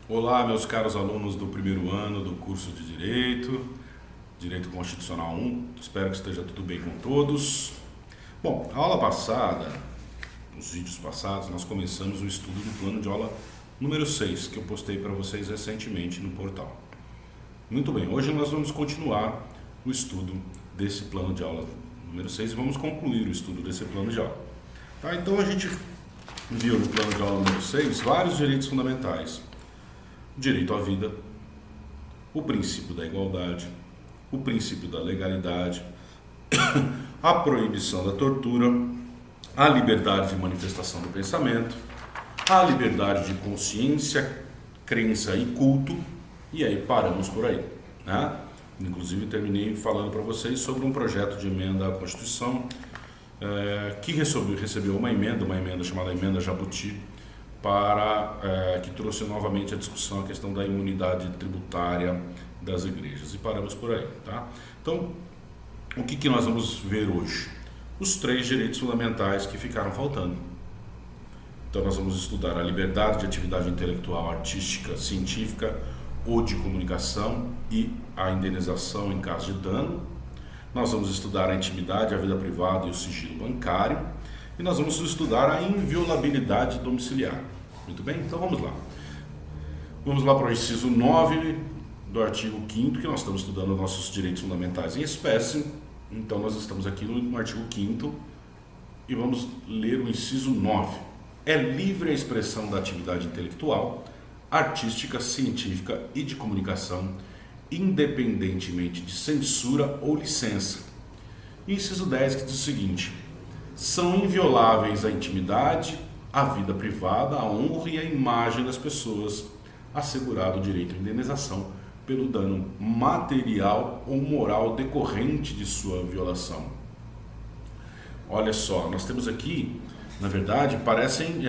Olá, meus caros alunos do primeiro ano do curso de Direito Constitucional 1. Espero que esteja tudo bem com todos. Bom, a aula passada, nos vídeos passados, nós começamos o estudo do plano de aula número 6, que eu postei para vocês recentemente no portal. Muito bem, hoje nós vamos continuar o estudo desse plano de aula número 6 e vamos concluir o estudo desse plano de aula. Tá, então a gente viu no plano de aula número 6 vários direitos fundamentais. O direito à vida, o princípio da igualdade, o princípio da legalidade, a proibição da tortura, a liberdade de manifestação do pensamento, a liberdade de consciência, crença e culto, e aí paramos por aí, né? Inclusive terminei falando para vocês sobre um projeto de emenda à Constituição que recebeu uma emenda chamada Emenda Jabuti, que trouxe novamente a discussão a questão da imunidade tributária das igrejas. E paramos por aí, tá? Então, o que nós vamos ver hoje? Os 3 direitos fundamentais que ficaram faltando. Então, nós vamos estudar a liberdade de atividade intelectual, artística, científica ou de comunicação e a indenização em caso de dano. Nós vamos estudar a intimidade, a vida privada e o sigilo bancário. E nós vamos estudar a inviolabilidade domiciliar. Muito bem? Então vamos lá. Vamos lá para o inciso 9 do artigo 5º, que nós estamos estudando nossos direitos fundamentais em espécie. Então nós estamos aqui no artigo 5º e vamos ler o inciso 9. É livre a expressão da atividade intelectual, artística, científica e de comunicação, independentemente de censura ou licença. Inciso 10, que diz o seguinte: são invioláveis a intimidade, a vida privada, a honra e a imagem das pessoas, assegurado o direito à indenização pelo dano material ou moral decorrente de sua violação. Olha só, nós temos aqui, na verdade, parecem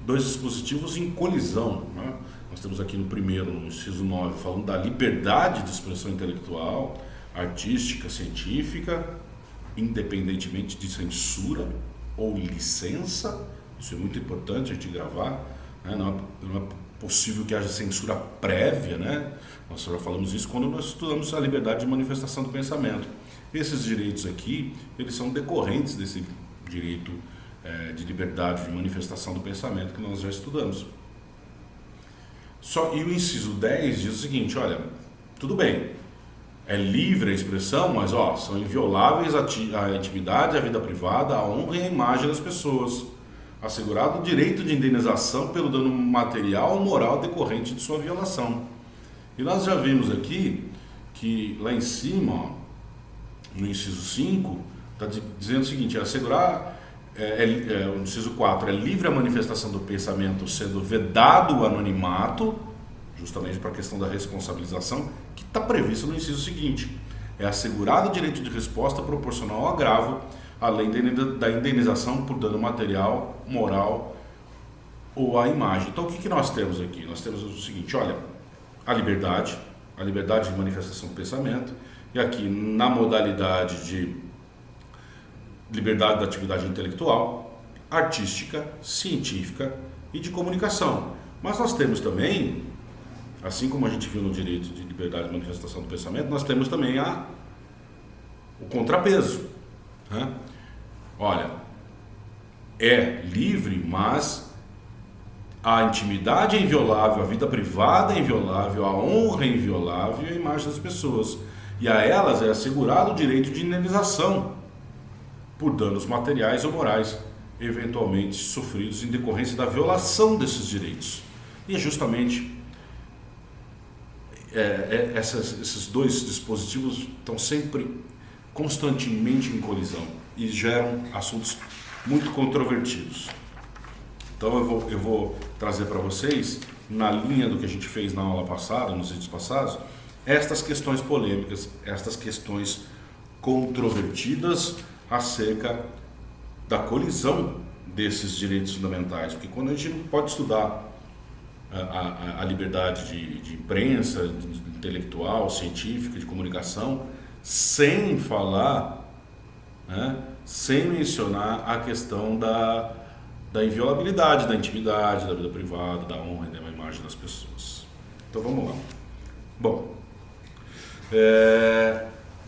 dois dispositivos em colisão, né? Nós temos aqui no primeiro, no inciso 9, falando da liberdade de expressão intelectual, artística, científica, independentemente de censura ou licença. Isso é muito importante a gente gravar, né? Não é possível que haja censura prévia, né? Nós já falamos isso quando nós estudamos a liberdade de manifestação do pensamento. Esses direitos aqui, eles são decorrentes desse direito de liberdade de manifestação do pensamento que nós já estudamos. E o inciso 10 diz o seguinte: olha, tudo bem, é livre a expressão, mas são invioláveis a intimidade, a vida privada, a honra e a imagem das pessoas, assegurado o direito de indenização pelo dano material ou moral decorrente de sua violação. E nós já vimos aqui que lá em cima, no inciso 5, está dizendo o seguinte: o inciso 4, é livre a manifestação do pensamento, sendo vedado o anonimato, justamente para a questão da responsabilização, que está previsto no inciso seguinte: é assegurado o direito de resposta proporcional ao agravo, além da indenização por dano material, moral ou à imagem. Então, o que nós temos aqui? Nós temos o seguinte: olha, a liberdade de manifestação do pensamento, e aqui na modalidade de liberdade da atividade intelectual, artística, científica e de comunicação. Mas nós temos também, assim como a gente viu no direito de liberdade de manifestação do pensamento, nós temos também o contrapeso, né? Olha, é livre, mas a intimidade é inviolável, a vida privada é inviolável, a honra é inviolável e a imagem das pessoas. E a elas é assegurado o direito de indenização por danos materiais ou morais, eventualmente sofridos em decorrência da violação desses direitos. E é justamente esses 2 dispositivos estão sempre constantemente em colisão e geram assuntos muito controvertidos. Então eu vou trazer para vocês, na linha do que a gente fez na aula passada, nos vídeos passados, estas questões polêmicas, estas questões controvertidas acerca da colisão desses direitos fundamentais, porque quando a gente não pode estudar a liberdade de imprensa, de intelectual, científica, de comunicação, sem falar, né, sem mencionar a questão da da inviolabilidade, da intimidade, da vida privada, da honra e da imagem das pessoas. Então vamos lá. Bom,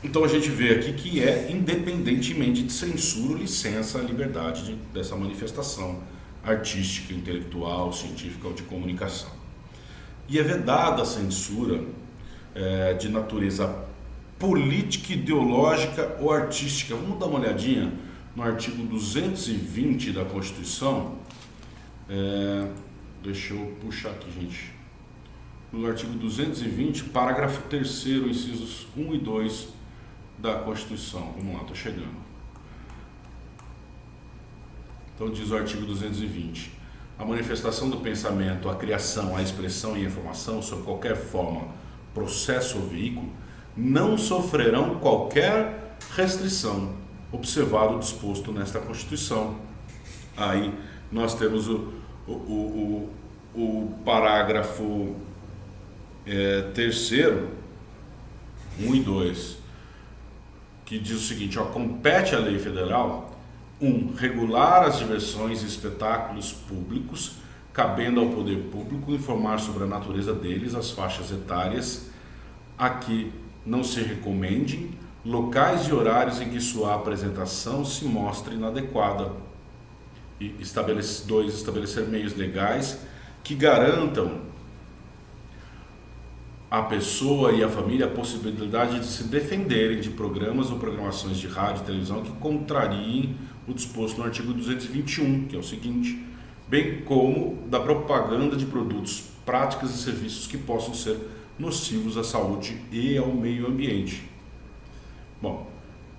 então a gente vê aqui que é independentemente de censura ou licença a liberdade dessa manifestação artística, intelectual, científica ou de comunicação. E é vedada a censura de natureza política, ideológica ou artística. Vamos dar uma olhadinha no artigo 220 da Constituição. Deixa eu puxar aqui, gente. No artigo 220, parágrafo 3º, incisos 1 e 2 da Constituição. Vamos lá, estou chegando. Então diz o artigo 220. A manifestação do pensamento, a criação, a expressão e a informação, sob qualquer forma, processo ou veículo, não sofrerão qualquer restrição, observado o disposto nesta Constituição. Aí nós temos o parágrafo 3º, 1 e 2, que diz o seguinte: compete à lei federal 1. Regular as diversões e espetáculos públicos, cabendo ao poder público informar sobre a natureza deles, as faixas etárias a que não se recomendem, locais e horários em que sua apresentação se mostre inadequada. E 2. Estabelecer meios legais que garantam à pessoa e à família a possibilidade de se defenderem de programas ou programações de rádio e televisão que contrariem o disposto no artigo 221, que é o seguinte: bem como da propaganda de produtos, práticas e serviços que possam ser nocivos à saúde e ao meio ambiente. Bom,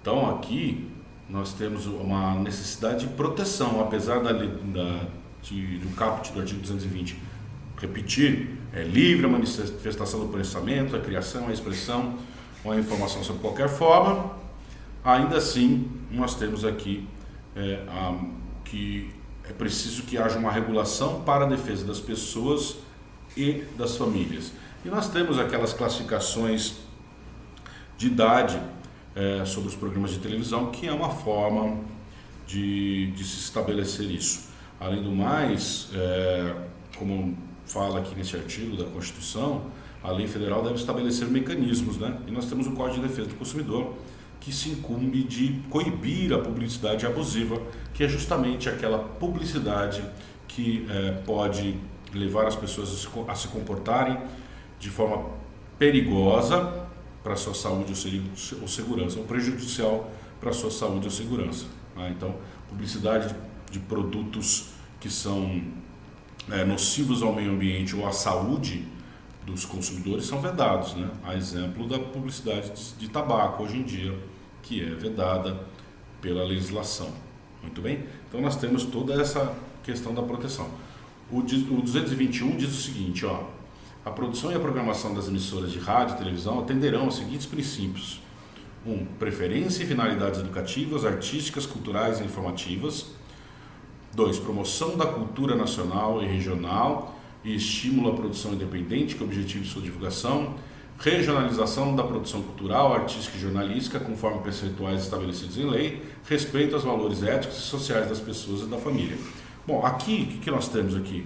então aqui nós temos uma necessidade de proteção, apesar do caput do artigo 220 repetir, é livre a manifestação do pensamento, a criação, a expressão ou a informação sobre qualquer forma. Ainda assim, nós temos aqui que é preciso que haja uma regulação para a defesa das pessoas e das famílias. E nós temos aquelas classificações de idade sobre os programas de televisão, que é uma forma de se estabelecer isso. Além do mais, como fala aqui nesse artigo da Constituição, a lei federal deve estabelecer mecanismos, né? E nós temos o Código de Defesa do Consumidor, que se incumbe de coibir a publicidade abusiva, que é justamente aquela publicidade que pode levar as pessoas a se comportarem de forma perigosa para a sua saúde ou segurança, ou prejudicial para a sua saúde ou segurança. Então, publicidade de produtos que são nocivos ao meio ambiente ou à saúde dos consumidores são vedados, né? A exemplo da publicidade de tabaco hoje em dia, que é vedada pela legislação. Muito bem? Então nós temos toda essa questão da proteção. O 221 diz o seguinte, a produção e a programação das emissoras de rádio e televisão atenderão aos seguintes princípios: 1. Preferência e finalidades educativas, artísticas, culturais e informativas. 2. Promoção da cultura nacional e regional e estímulo à produção independente, que objetive sua divulgação. Regionalização da produção cultural, artística e jornalística, conforme percentuais estabelecidos em lei. Respeito aos valores éticos e sociais das pessoas e da família. Bom, aqui, o que nós temos aqui?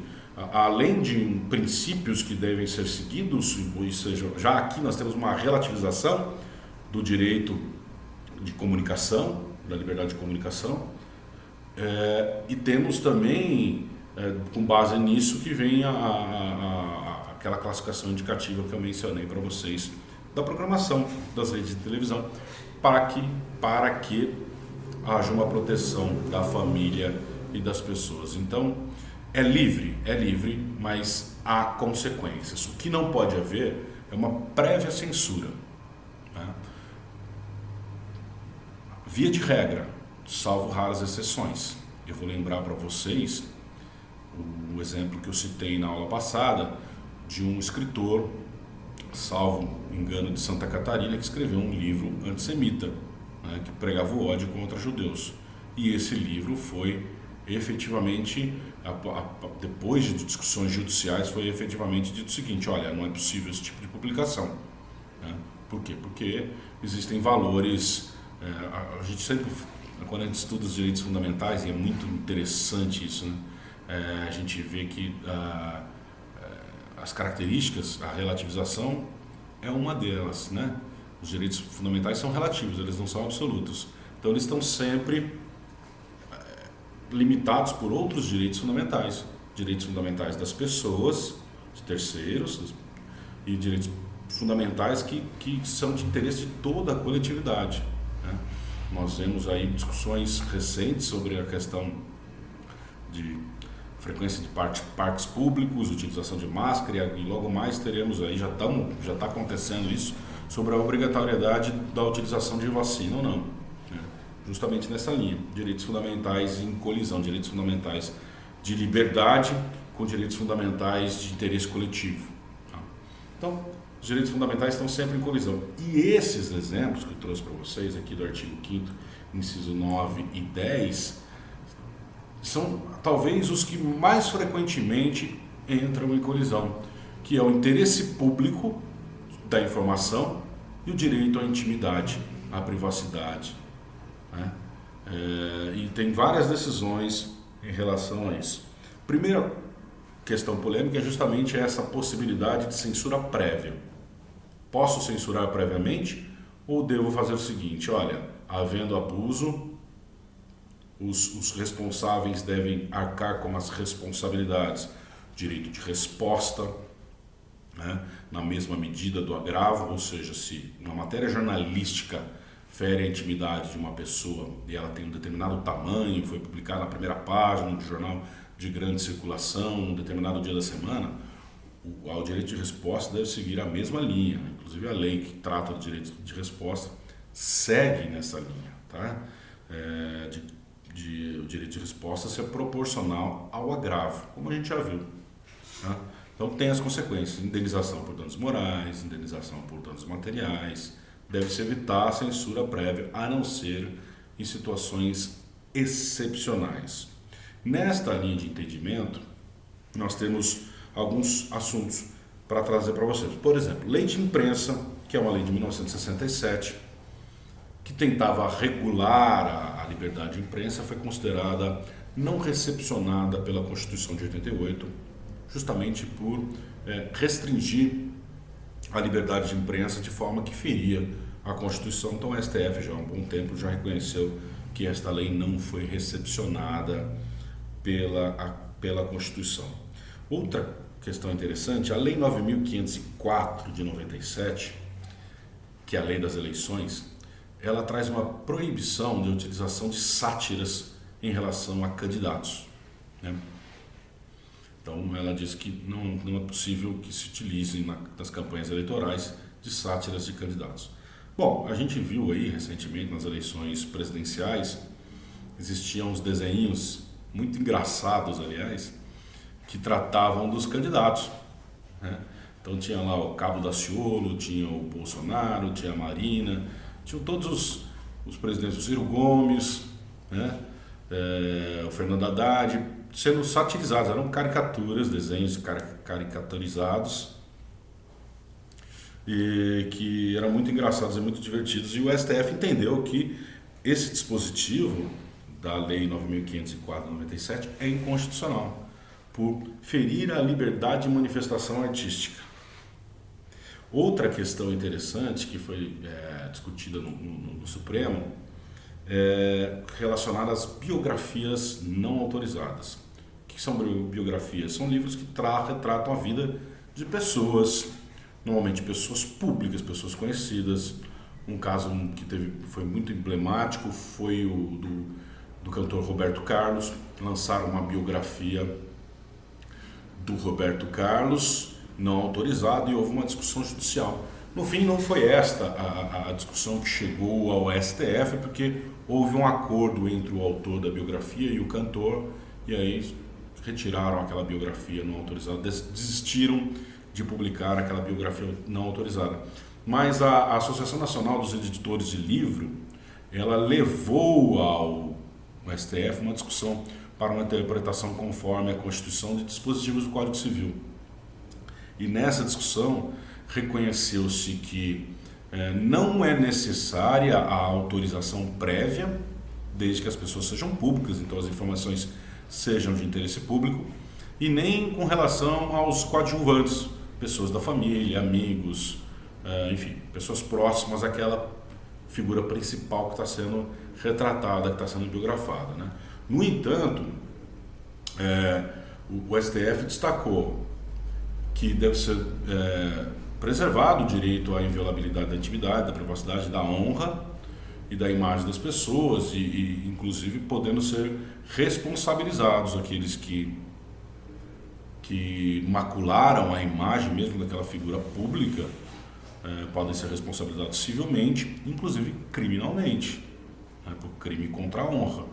Além de princípios que devem ser seguidos, ou seja, já aqui nós temos uma relativização do direito de comunicação, da liberdade de comunicação, e temos também, com base nisso, que vem aquela classificação indicativa que eu mencionei para vocês, da programação das redes de televisão, para que haja uma proteção da família e das pessoas. Então, é livre, mas há consequências. O que não pode haver é uma prévia censura, né? Via de regra, salvo raras exceções. Eu vou lembrar para vocês o exemplo que eu citei na aula passada de um escritor, salvo engano, de Santa Catarina, que escreveu um livro antissemita, né, que pregava o ódio contra judeus. E esse livro foi efetivamente, depois de discussões judiciais, foi efetivamente dito o seguinte: olha, não é possível esse tipo de publicação, né? Por quê? Porque existem valores, a gente sempre, quando a gente estuda os direitos fundamentais, e é muito interessante isso, né? a gente vê que as características, a relativização é uma delas, né? Os direitos fundamentais são relativos, eles não são absolutos. Então eles estão sempre limitados por outros direitos fundamentais das pessoas, de terceiros, e direitos fundamentais que são de interesse de toda a coletividade, né? Nós vemos aí discussões recentes sobre a questão de frequência de parques públicos, utilização de máscara, e logo mais teremos aí, já está acontecendo isso, sobre a obrigatoriedade da utilização de vacina ou não, né? Justamente nessa linha, direitos fundamentais em colisão, direitos fundamentais de liberdade com direitos fundamentais de interesse coletivo, tá? Então, os direitos fundamentais estão sempre em colisão. E esses exemplos que eu trouxe para vocês aqui do artigo 5º, inciso 9 e 10, são talvez os que mais frequentemente entram em colisão, que é o interesse público da informação e o direito à intimidade, à privacidade, né? E tem várias decisões em relação a isso. Primeira questão polêmica é justamente essa possibilidade de censura prévia. Posso censurar previamente ou devo fazer o seguinte: olha, havendo abuso, os responsáveis devem arcar com as responsabilidades, direito de resposta, né, na mesma medida do agravo, ou seja, se uma matéria jornalística fere a intimidade de uma pessoa e ela tem um determinado tamanho, foi publicada na primeira página de jornal de grande circulação, um determinado dia da semana, o direito de resposta deve seguir a mesma linha. Inclusive a lei que trata do direito de resposta segue nessa linha, tá? O direito de resposta ser proporcional ao agravo, como a gente já viu, tá? Então tem as consequências: indenização por danos morais, indenização por danos materiais. Deve-se evitar a censura prévia, a não ser em situações excepcionais. Nesta linha de entendimento, nós temos alguns assuntos para trazer para vocês. Por exemplo, lei de imprensa, que é uma lei de 1967, que tentava regular a liberdade de imprensa, foi considerada não recepcionada pela Constituição de 88, justamente por restringir a liberdade de imprensa de forma que feria a Constituição. Então o STF já há um bom tempo já reconheceu que esta lei não foi recepcionada pela Constituição. Outra questão interessante, a Lei 9.504 de 97, que é a lei das eleições, ela traz uma proibição de utilização de sátiras em relação a candidatos, né? Então ela diz que não é possível que se utilizem nas campanhas eleitorais de sátiras de candidatos. Bom, a gente viu aí recentemente nas eleições presidenciais, existiam uns desenhinhos muito engraçados, aliás, que tratavam dos candidatos, né? Então tinha lá o Cabo Daciolo, tinha o Bolsonaro, tinha a Marina, tinham todos os presidentes, o Ciro Gomes, né? O Fernando Haddad, sendo satirizados, eram caricaturas, desenhos caricaturizados, e que eram muito engraçados e muito divertidos, e o STF entendeu que esse dispositivo da Lei 9.504/97 é inconstitucional, por ferir a liberdade de manifestação artística. Outra questão interessante que foi discutida no Supremo é relacionada às biografias não autorizadas. O que são biografias? São livros que retratam a vida de pessoas, normalmente pessoas públicas, pessoas conhecidas. Um caso que foi muito emblemático foi o do cantor Roberto Carlos. Lançaram uma biografia do Roberto Carlos não autorizado e houve uma discussão judicial. No fim, não foi esta a discussão que chegou ao STF, porque houve um acordo entre o autor da biografia e o cantor, e aí retiraram aquela biografia não autorizada, desistiram de publicar aquela biografia não autorizada. Mas a Associação Nacional dos Editores de Livro, ela levou ao STF uma discussão para uma interpretação conforme a Constituição de dispositivos do Código Civil. E nessa discussão reconheceu-se que não é necessária a autorização prévia, desde que as pessoas sejam públicas, então as informações sejam de interesse público, e nem com relação aos coadjuvantes, pessoas da família, amigos, enfim, pessoas próximas àquela figura principal que está sendo retratada, que está sendo biografada, né? No entanto, o STF destacou que deve ser preservado o direito à inviolabilidade da intimidade, da privacidade, da honra e da imagem das pessoas e inclusive podendo ser responsabilizados aqueles que macularam a imagem mesmo daquela figura pública, podem ser responsabilizados civilmente, inclusive criminalmente, né, por crime contra a honra.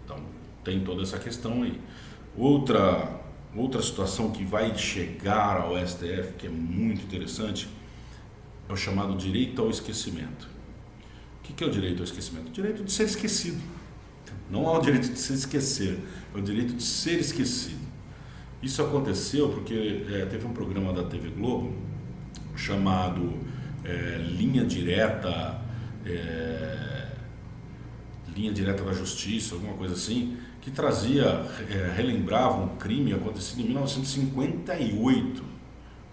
Então tem toda essa questão aí. Outra situação que vai chegar ao STF, que é muito interessante, é o chamado direito ao esquecimento. O que é o direito ao esquecimento? O direito de ser esquecido. Não é o direito de se esquecer, é o direito de ser esquecido. Isso aconteceu porque teve um programa da TV Globo chamado Linha Direta da Justiça, alguma coisa assim, que trazia, relembrava um crime acontecido em 1958,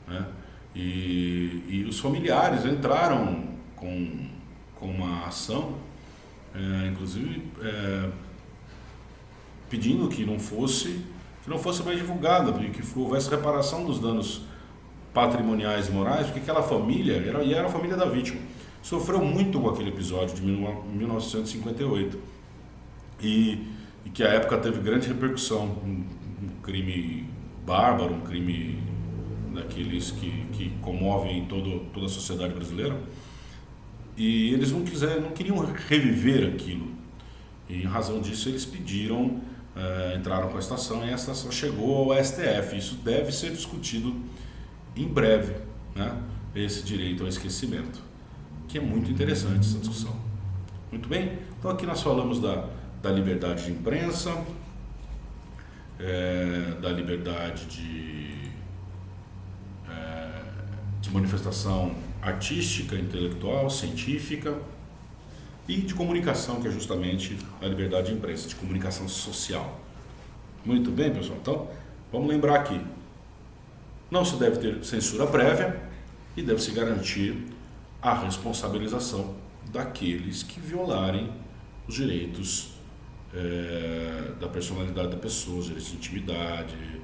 né? E os familiares entraram com uma ação, inclusive pedindo que não fosse mais divulgada, que houvesse reparação dos danos patrimoniais e morais, porque aquela família, era a família da vítima, sofreu muito com aquele episódio de 1958 e que à época teve grande repercussão, um crime bárbaro, um crime daqueles que comovem toda a sociedade brasileira, e eles não queriam reviver aquilo, e em razão disso eles pediram, entraram com a estação, e a estação chegou ao STF. Isso deve ser discutido em breve, né? Esse direito ao esquecimento, que é muito interessante essa discussão. Muito bem? Então aqui nós falamos da liberdade de imprensa, da liberdade de manifestação artística, intelectual, científica e de comunicação, que é justamente a liberdade de imprensa, de comunicação social. Muito bem, pessoal? Então, vamos lembrar aqui, não se deve ter censura prévia e deve-se garantir a responsabilização daqueles que violarem os direitos da personalidade da pessoa, os direitos de intimidade,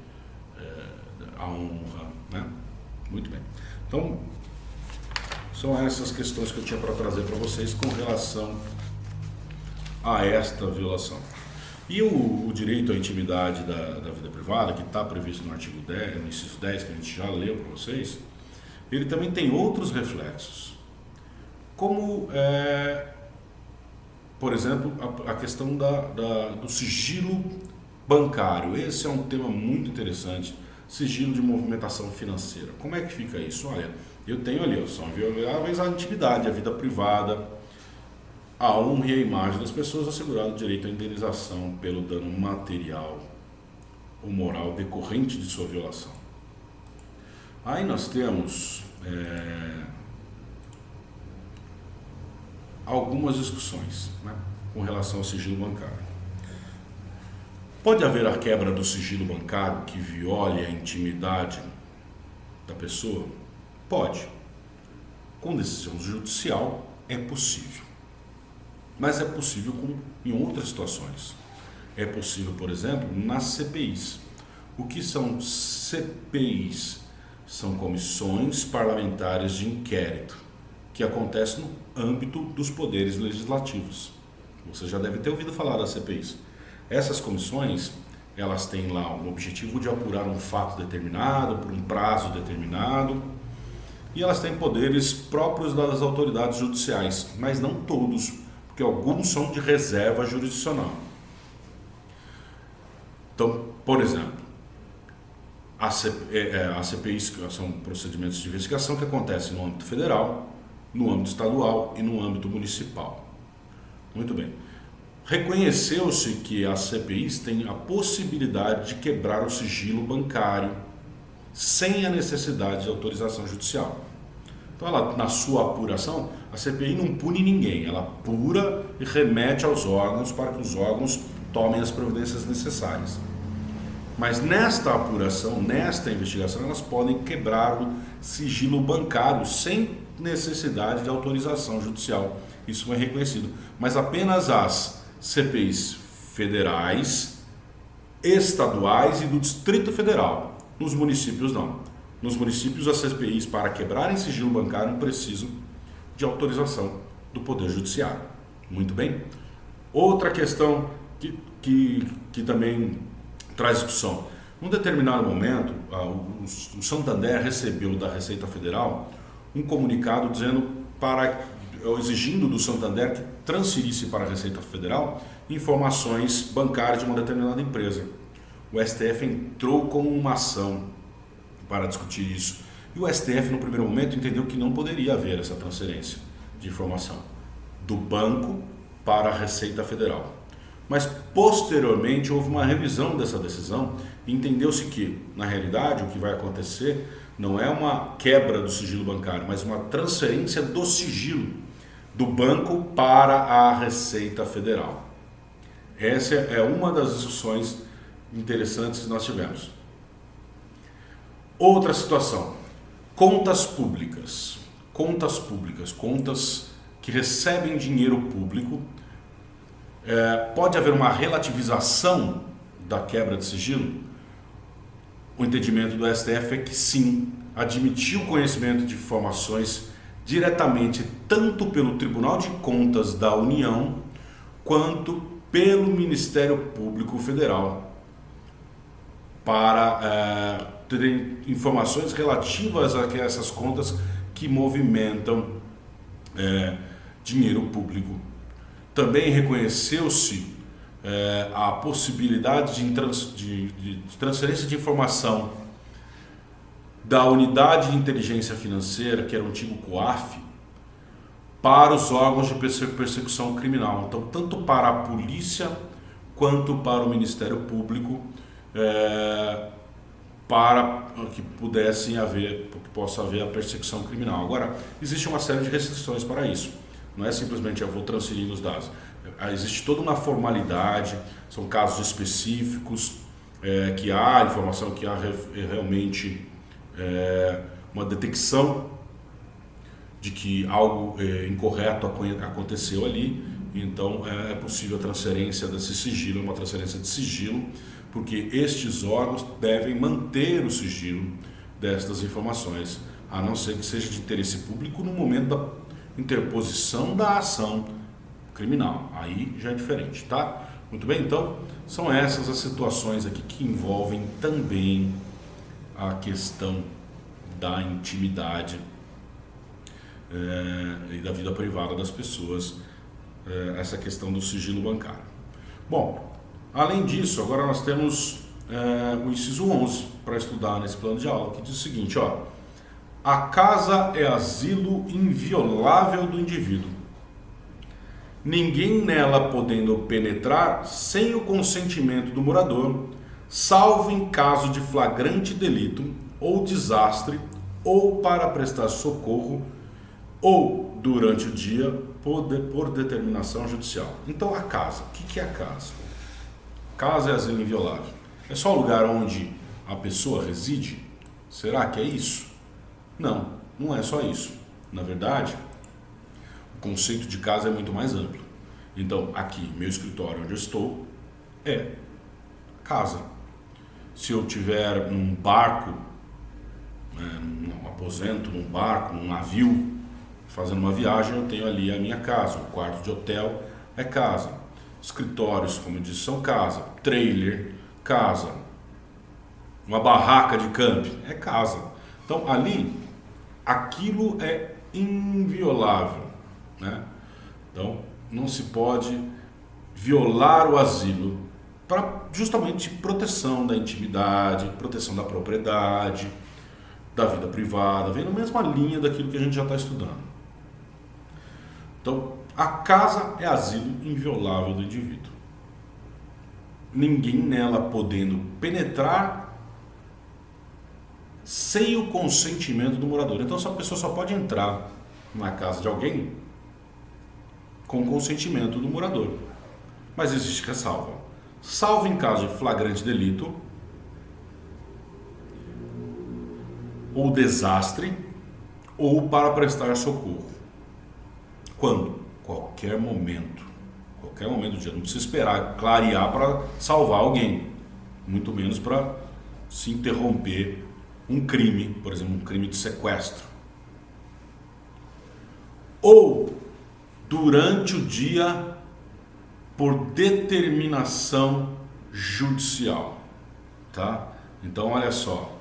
a honra, né? Muito bem. Então, são essas questões que eu tinha para trazer para vocês com relação a esta violação. E o direito à intimidade da vida privada, que está previsto no artigo 10, no inciso 10, que a gente já leu para vocês, ele também tem outros reflexos, como, por exemplo, a questão do sigilo bancário. Esse é um tema muito interessante, sigilo de movimentação financeira. Como é que fica isso? Olha, eu tenho ali, são violáveis a intimidade, a vida privada, a honra e a imagem das pessoas, assegurado o direito à indenização pelo dano material ou moral decorrente de sua violação. Aí nós temos algumas discussões, né, com relação ao sigilo bancário. Pode haver a quebra do sigilo bancário que viole a intimidade da pessoa? Pode. Com decisão judicial é possível. Mas é possível em outras situações. É possível, por exemplo, nas CPIs. O que são CPIs? São comissões parlamentares de inquérito, que acontecem no âmbito dos poderes legislativos. Você já deve ter ouvido falar das CPIs. Essas comissões, elas têm lá o objetivo de apurar um fato determinado, por um prazo determinado, e elas têm poderes próprios das autoridades judiciais, mas não todos, porque alguns são de reserva jurisdicional. Então, por exemplo, as CPIs são procedimentos de investigação que acontecem no âmbito federal, no âmbito estadual e no âmbito municipal. Muito bem. Reconheceu-se que as CPIs têm a possibilidade de quebrar o sigilo bancário sem a necessidade de autorização judicial. Então, ela, na sua apuração, a CPI não pune ninguém, ela apura e remete aos órgãos para que os órgãos tomem as providências necessárias. Mas nesta apuração, nesta investigação, elas podem quebrar o sigilo bancário sem necessidade de autorização judicial. Isso é reconhecido. Mas apenas as CPIs federais, estaduais e do Distrito Federal. Nos municípios não. Nos municípios as CPIs, para quebrarem sigilo bancário, precisam de autorização do Poder Judiciário. Muito bem? Outra questão que também traz discussão. Num determinado momento, o Santander recebeu da Receita Federal um comunicado exigindo do Santander que transferisse para a Receita Federal informações bancárias de uma determinada empresa. O STF entrou com uma ação para discutir isso. E o STF, no primeiro momento, entendeu que não poderia haver essa transferência de informação do banco para a Receita Federal. Mas, posteriormente, houve uma revisão dessa decisão e entendeu-se que, na realidade, o que vai acontecer não é uma quebra do sigilo bancário, mas uma transferência do sigilo do banco para a Receita Federal. Essa é uma das discussões interessantes que nós tivemos. Outra situação, contas públicas. Contas que recebem dinheiro público. Pode haver uma relativização da quebra de sigilo? O entendimento do STF é que sim, admitiu o conhecimento de informações diretamente tanto pelo Tribunal de Contas da União quanto pelo Ministério Público Federal para ter informações relativas a essas contas que movimentam dinheiro público. Também reconheceu-se a possibilidade de transferência de informação da Unidade de Inteligência Financeira, que era o antigo COAF, para os órgãos de persecução criminal. Então, tanto para a polícia quanto para o Ministério Público, para que possa haver a persecução criminal. Agora, existe uma série de restrições para isso. Não é simplesmente eu vou transferir os dados. Existe toda uma formalidade, são casos específicos, que há informação, que há realmente uma detecção de que algo incorreto aconteceu ali. Então é possível a transferência desse sigilo, uma transferência de sigilo, porque estes órgãos devem manter o sigilo destas informações, a não ser que seja de interesse público no momento da interposição da ação criminal. Aí já é diferente, tá? Muito bem, então são essas as situações aqui que envolvem também a questão da intimidade e da vida privada das pessoas, essa questão do sigilo bancário. Bom, além disso, agora nós temos o inciso 11 para estudar nesse plano de aula, que diz o seguinte, ó: a casa é asilo inviolável do indivíduo, ninguém nela podendo penetrar sem o consentimento do morador, salvo em caso de flagrante delito ou desastre, ou para prestar socorro, ou durante o dia por determinação judicial. Então a casa, o que é a casa? Casa é asilo inviolável. É só o lugar onde a pessoa reside? Será que é isso? Não, não é só isso. Na verdade, o conceito de casa é muito mais amplo. Então, aqui, meu escritório onde eu estou é casa. Se eu tiver num barco, num aposento, num barco, num navio, fazendo uma viagem, eu tenho ali a minha casa. O quarto de hotel é casa. Escritórios, como eu disse, são casa. Trailer, casa. Uma barraca de camping, é casa. Então, ali, aquilo é inviolável, né? Então, não se pode violar o asilo para justamente proteção da intimidade, proteção da propriedade, da vida privada, vem na mesma linha daquilo que a gente já está estudando. Então, a casa é asilo inviolável do indivíduo. Ninguém nela podendo penetrar sem o consentimento do morador. Então, essa pessoa só pode entrar na casa de alguém com consentimento do morador. Mas existe ressalva. salvo em caso de flagrante delito ou desastre, ou para prestar socorro. Quando? Qualquer momento do dia. Não precisa esperar clarear para salvar alguém, muito menos para se interromper um crime, por exemplo, um crime de sequestro. Ou durante o dia por determinação judicial, tá? Então, olha só,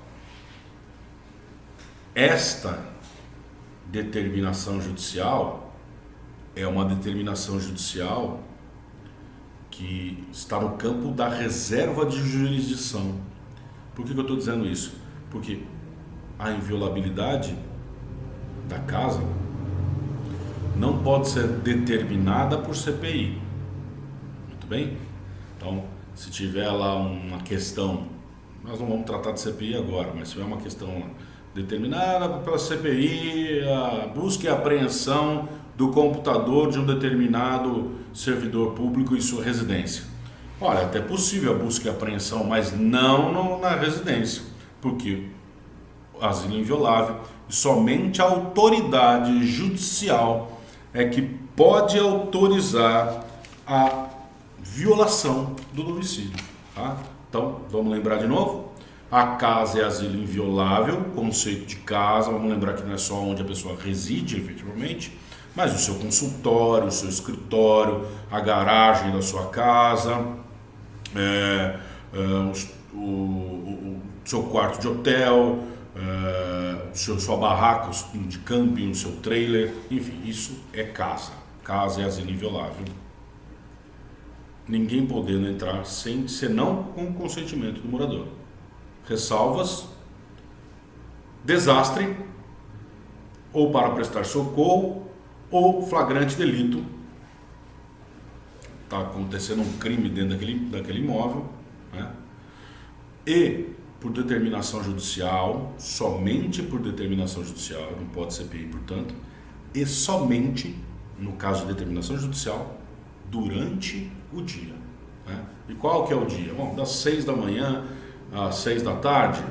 esta determinação judicial é uma determinação judicial que está no campo da reserva de jurisdição. Por que eu estou dizendo isso? Porque a inviolabilidade da casa não pode ser determinada por CPI. Muito bem? Então, se tiver lá uma questão, nós não vamos tratar de CPI agora, mas se tiver uma questão determinada pela CPI, a busca e apreensão do computador de um determinado servidor público em sua residência. Olha, é até possível a busca e apreensão, mas não na residência, porque asilo inviolável, somente a autoridade judicial é que pode autorizar a violação do domicílio, tá? Então, vamos lembrar de novo? A casa é asilo inviolável, conceito de casa, vamos lembrar que não é só onde a pessoa reside efetivamente, mas o seu consultório, o seu escritório, a garagem da sua casa, o seu quarto de hotel, sua barraca de camping, o seu trailer, enfim, isso é casa. Casa é asilo inviolável. Ninguém podendo entrar senão com o consentimento do morador. Ressalvas: desastre, ou para prestar socorro, ou flagrante delito. Está acontecendo um crime dentro daquele imóvel, né? E por determinação judicial, somente por determinação judicial, não pode ser CPI, portanto, e somente, no caso de determinação judicial, durante o dia, né? E qual que é o dia? Bom, das 6 da manhã às 6 da tarde,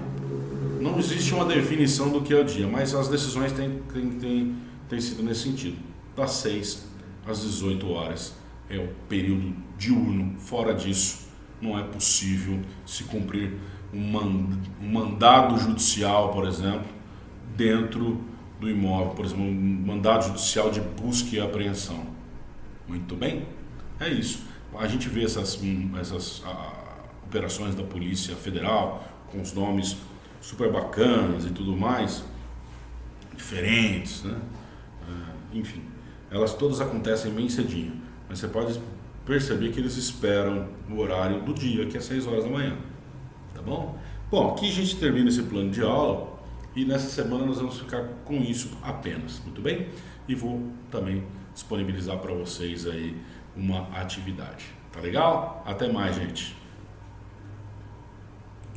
não existe uma definição do que é o dia, mas as decisões têm sido nesse sentido. Das 6 às 18 horas é o período diurno. Fora disso, não é possível se cumprir um mandado judicial, por exemplo, dentro do imóvel, por exemplo, um mandado judicial de busca e apreensão. Muito bem? É isso. A gente vê essas operações da Polícia Federal com os nomes super bacanas e tudo mais, diferentes, né? Enfim, elas todas acontecem bem cedinho, mas você pode perceber que eles esperam o horário do dia, que é 6 horas da manhã, tá bom? Bom, aqui a gente termina esse plano de aula e nessa semana nós vamos ficar com isso apenas, muito bem? E vou também disponibilizar para vocês aí uma atividade, tá legal? Até mais, gente!